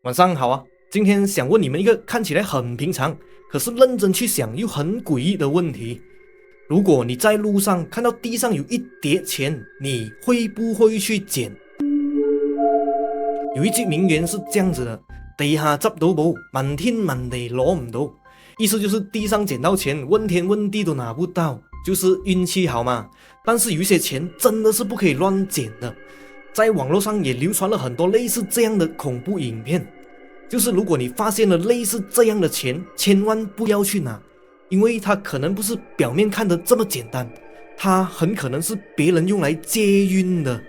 晚上好啊，今天想问你们一个看起来很平常，可是认真去想又很诡异的问题：如果你在路上看到地上有一叠钱，你会不会去捡？有一句名言是这样子的：地下執到寶，滿天滿地攞唔到。意思就是地上捡到钱，问天问地都拿不到，就是运气好嘛。但是有一些钱真的是不可以乱捡的，在网络上也流传了很多类似这样的恐怖影片。就是如果你发现了类似这样的钱，千万不要去拿，因为它可能不是表面看的这么简单，它很可能是别人用来借运的。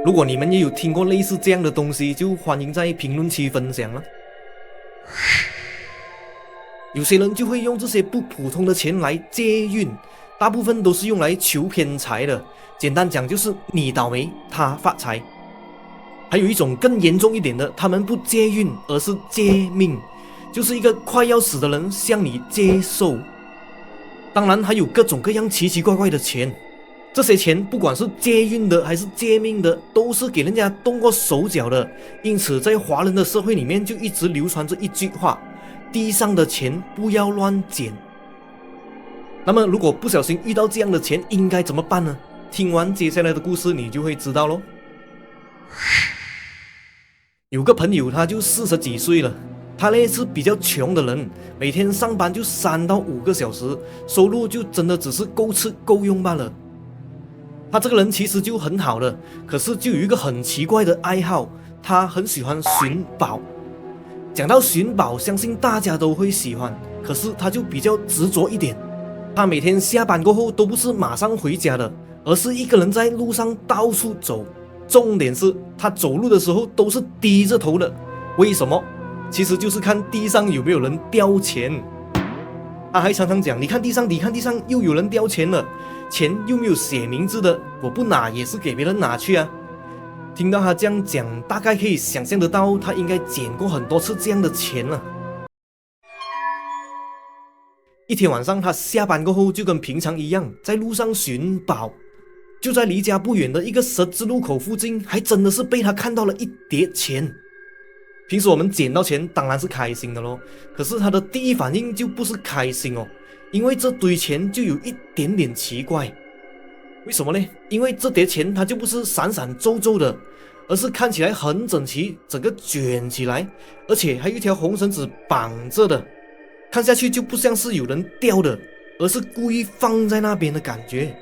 如果你们也有听过类似这样的东西，就欢迎在评论区分享了。有些人就会用这些不普通的钱来借运，大部分都是用来求偏财的。简单讲就是你倒霉，他发财。还有一种更严重一点的，他们不借运，而是借命，就是一个快要死的人向你借寿。当然还有各种各样奇奇怪怪的钱，这些钱不管是借运的还是借命的，都是给人家动过手脚的。因此在华人的社会里面就一直流传着一句话：地上的钱不要乱捡。那么如果不小心遇到这样的钱应该怎么办呢？听完接下来的故事你就会知道咯。有个朋友他就40几岁了，他呢是比较穷的人，每天上班就3到5个小时，收入就真的只是够吃够用罢了。他这个人其实就很好的，可是就有一个很奇怪的爱好，他很喜欢寻宝。讲到寻宝，相信大家都会喜欢，可是他就比较执着一点。他每天下班过后都不是马上回家的，而是一个人在路上到处走。重点是他走路的时候都是低着头的，为什么？其实就是看地上有没有人掉钱。他还常常讲，你看地上又有人掉钱了，钱又没有写名字的，我不拿也是给别人拿去啊。听到他这样讲，大概可以想象得到他应该捡过很多次这样的钱了。一天晚上他下班过后就跟平常一样在路上寻宝，就在离家不远的一个十字路口附近，还真的是被他看到了一叠钱。平时我们捡到钱当然是开心的咯，可是他的第一反应就不是开心哦，因为这堆钱就有一点点奇怪。为什么呢？因为这叠钱它就不是闪闪皱皱的，而是看起来很整齐，整个卷起来，而且还有一条红绳子绑着的，看下去就不像是有人掉的，而是故意放在那边的感觉。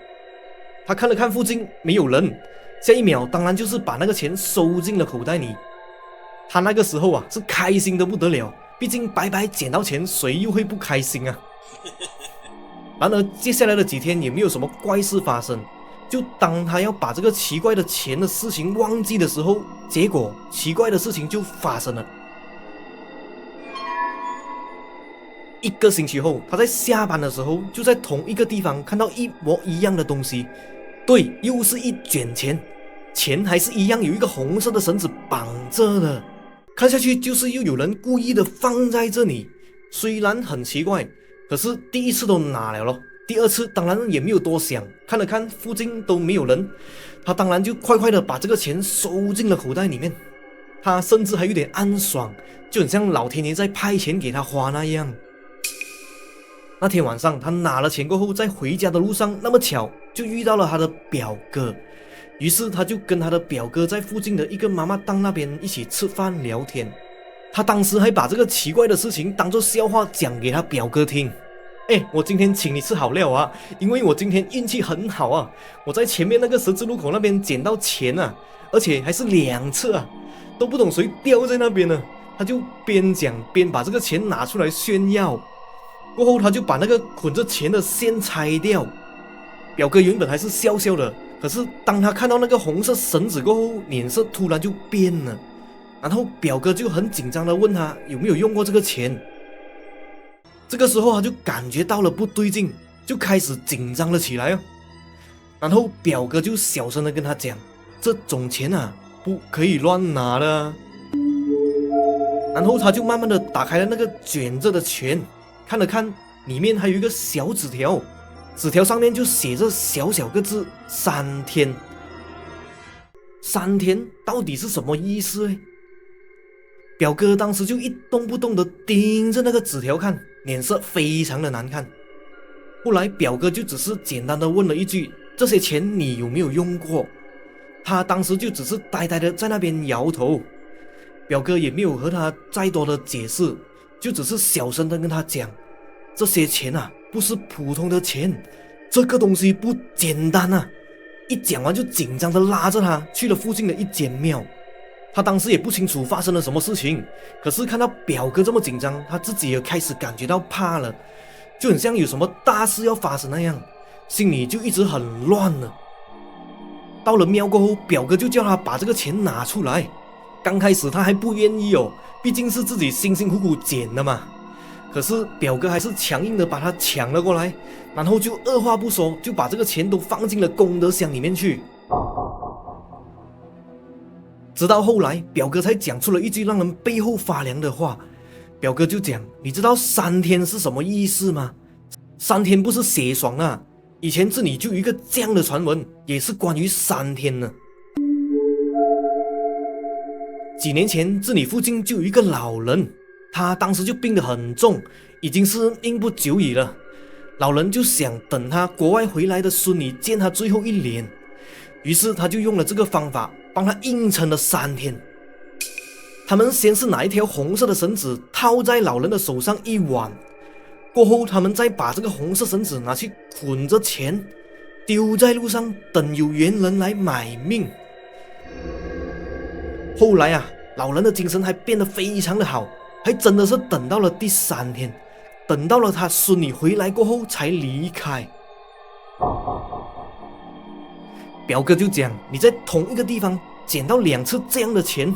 他看了看附近没有人，下一秒当然就是把那个钱收进了口袋里。他那个时候是开心的不得了，毕竟白白捡到钱，谁又会不开心啊？然而接下来的几天也没有什么怪事发生，就当他要把这个奇怪的钱的事情忘记的时候，结果奇怪的事情就发生了。1个星期后，他在下班的时候就在同一个地方看到一模一样的东西，对，又是一卷钱，钱还是一样有一个红色的绳子绑着的，看下去就是又有人故意的放在这里。虽然很奇怪，可是第一次都拿了咯，第二次当然也没有多想，看了看附近都没有人，他当然就快快的把这个钱收进了口袋里面。他甚至还有点暗爽，就很像老天爷在派钱给他花那样。那天晚上他拿了钱过后，在回家的路上那么巧就遇到了他的表哥，于是他就跟他的表哥在附近的一个妈妈档那边一起吃饭聊天。他当时还把这个奇怪的事情当作笑话讲给他表哥听。我今天请你吃好料啊，因为我今天运气很好啊，我在前面那个十字路口那边捡到钱啊，而且还是2次啊，都不懂谁掉在那边呢。他就边讲边把这个钱拿出来炫耀，过后他就把那个捆着钱的线拆掉。表哥原本还是笑笑的，可是当他看到那个红色绳子过后，脸色突然就变了。然后表哥就很紧张的问他有没有用过这个钱。这个时候他就感觉到了不对劲，就开始紧张了起来哦。然后表哥就小声的跟他讲，这种钱不可以乱拿的啊。然后他就慢慢的打开了那个卷着的钱，看了看，里面还有一个小纸条，纸条上面就写着小小个字3天。3天到底是什么意思呢？表哥当时就一动不动的盯着那个纸条看，脸色非常的难看。后来表哥就只是简单的问了一句：“这些钱你有没有用过？”他当时就只是呆呆的在那边摇头。表哥也没有和他再多的解释，就只是小声的跟他讲：“这些钱啊，不是普通的钱，这个东西不简单啊！”一讲完就紧张的拉着他去了附近的一间庙。他当时也不清楚发生了什么事情，可是看到表哥这么紧张，他自己也开始感觉到怕了，就很像有什么大事要发生那样，心里就一直很乱了。到了庙过后，表哥就叫他把这个钱拿出来。刚开始他还不愿意哦，毕竟是自己辛辛苦苦捡的嘛。可是表哥还是强硬的把他抢了过来，然后就二话不说就把这个钱都放进了功德箱里面去。直到后来，表哥才讲出了一句让人背后发凉的话。表哥就讲：“你知道3天是什么意思吗？3天不是写爽啊，以前这里就有一个这样的传闻，也是关于3天呢。几年前这里附近就有一个老人，他当时就病得很重，已经是命不久矣了。老人就想等他国外回来的孙女见他最后一脸，于是他就用了这个方法帮他硬撑了3天。他们先是拿一条红色的绳子套在老人的手上一晚，过后他们再把这个红色绳子拿去捆着钱，丢在路上等有缘人来买命。后来啊，老人的精神还变得非常的好，还真的是等到了第3天，等到了他孙女回来过后才离开。表哥就讲：“你在同一个地方捡到2次这样的钱，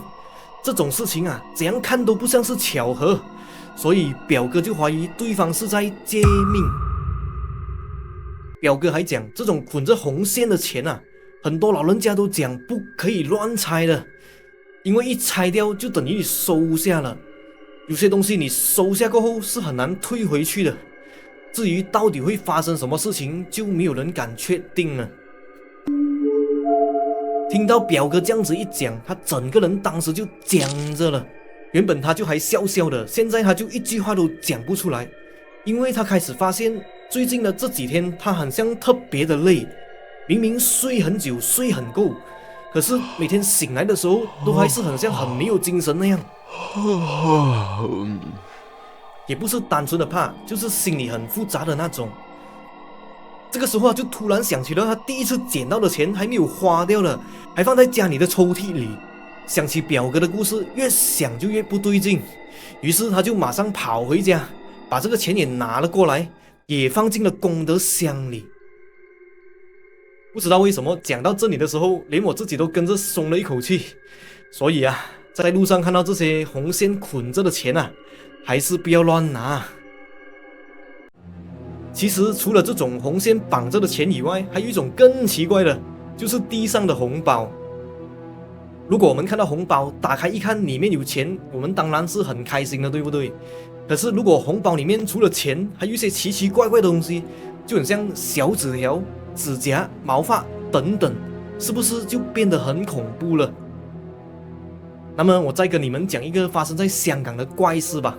这种事情啊，怎样看都不像是巧合，所以表哥就怀疑对方是在借命。”表哥还讲，这种捆着红线的钱啊，很多老人家都讲不可以乱拆的，因为一拆掉就等于你收下了，有些东西你收下过后是很难退回去的。至于到底会发生什么事情，就没有人敢确定了。听到表哥这样子一讲，他整个人当时就僵着了。原本他就还笑笑的，现在他就一句话都讲不出来，因为他开始发现最近的这几天他很像特别的累，明明睡很久睡很够，可是每天醒来的时候都还是很像很没有精神那样。也不是单纯的怕，就是心里很复杂的那种。这个时候就突然想起了他第一次捡到的钱还没有花掉了，还放在家里的抽屉里。想起表哥的故事，越想就越不对劲，于是他就马上跑回家，把这个钱也拿了过来，也放进了功德箱里。不知道为什么讲到这里的时候，连我自己都跟着松了一口气。所以啊，在路上看到这些红线捆着的钱啊，还是不要乱拿。其实除了这种红线绑着的钱以外，还有一种更奇怪的，就是地上的红包。如果我们看到红包打开一看里面有钱，我们当然是很开心的，对不对？可是如果红包里面除了钱还有一些奇奇怪怪的东西，就很像小纸条、指甲、毛发等等，是不是就变得很恐怖了？那么我再跟你们讲一个发生在香港的怪事吧。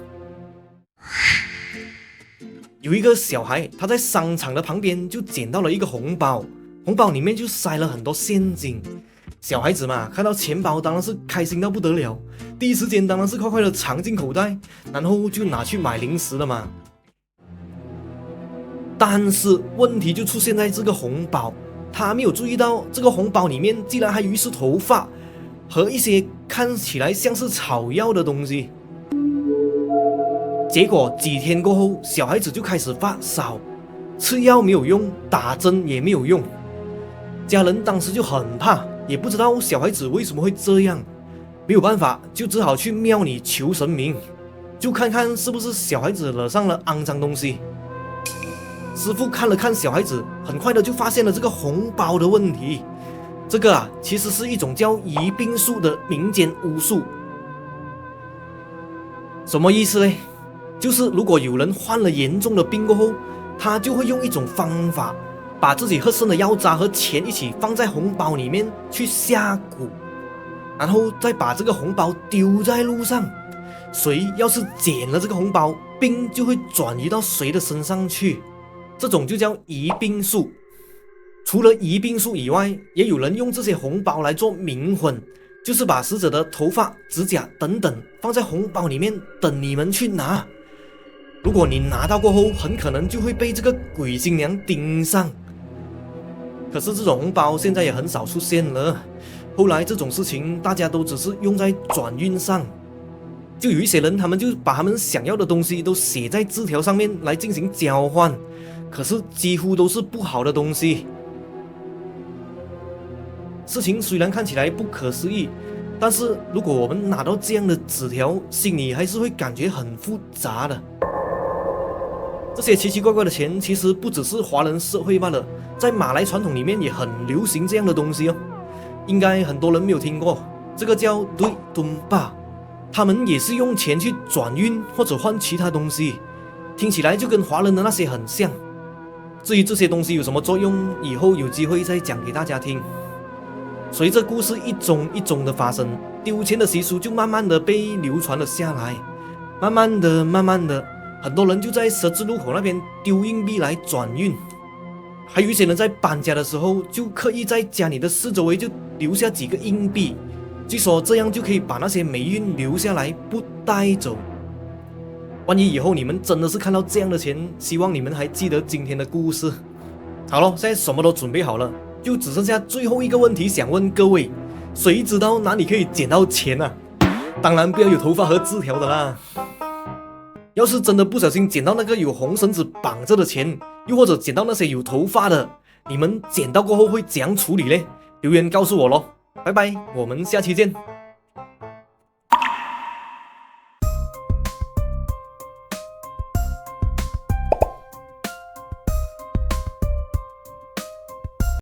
有一个小孩，他在商场的旁边就捡到了一个红包，红包里面就塞了很多现金。小孩子嘛，看到钱包当然是开心到不得了，第一时间当然是快快的藏进口袋，然后就拿去买零食了嘛。但是问题就出现在这个红包，他没有注意到这个红包里面竟然还有一束头发和一些看起来像是草药的东西。结果几天过后，小孩子就开始发烧，吃药没有用，打针也没有用。家人当时就很怕，也不知道小孩子为什么会这样，没有办法，就只好去庙里求神明，就看看是不是小孩子惹上了肮脏东西。师傅看了看小孩子，很快的就发现了这个红包的问题。这个啊，其实是一种叫移病术的民间巫术。什么意思呢？就是如果有人患了严重的病过后，他就会用一种方法，把自己喝剩的药渣和钱一起放在红包里面去下蛊，然后再把这个红包丢在路上，谁要是捡了这个红包，病就会转移到谁的身上去，这种就叫移病术。除了移病术以外，也有人用这些红包来做冥婚，就是把死者的头发、指甲等等放在红包里面等你们去拿。如果你拿到过后，很可能就会被这个鬼新娘盯上。可是这种红包现在也很少出现了，后来这种事情大家都只是用在转运上，就有一些人他们就把他们想要的东西都写在字条上面来进行交换，可是几乎都是不好的东西。事情虽然看起来不可思议，但是如果我们拿到这样的纸条，心里还是会感觉很复杂的。这些奇奇怪怪的钱其实不只是华人社会罢了，在马来传统里面也很流行这样的东西哦。应该很多人没有听过，这个叫对敦巴，他们也是用钱去转运或者换其他东西，听起来就跟华人的那些很像。至于这些东西有什么作用，以后有机会再讲给大家听。随着故事一宗一宗的发生，丢钱的习俗就慢慢的被流传了下来，慢慢的很多人就在十字路口那边丢硬币来转运，还有一些人在搬家的时候就刻意在家里的四周围就留下几个硬币，据说这样就可以把那些霉运留下来不带走。万一以后你们真的是看到这样的钱，希望你们还记得今天的故事。好了，现在什么都准备好了，就只剩下最后一个问题想问各位，谁知道哪里可以捡到钱啊？当然不要有头发和字条的啦。要是真的不小心捡到那个有红绳子绑着的钱，又或者捡到那些有头发的，你们捡到过后会怎样处理呢？留言告诉我咯。拜拜，我们下期见。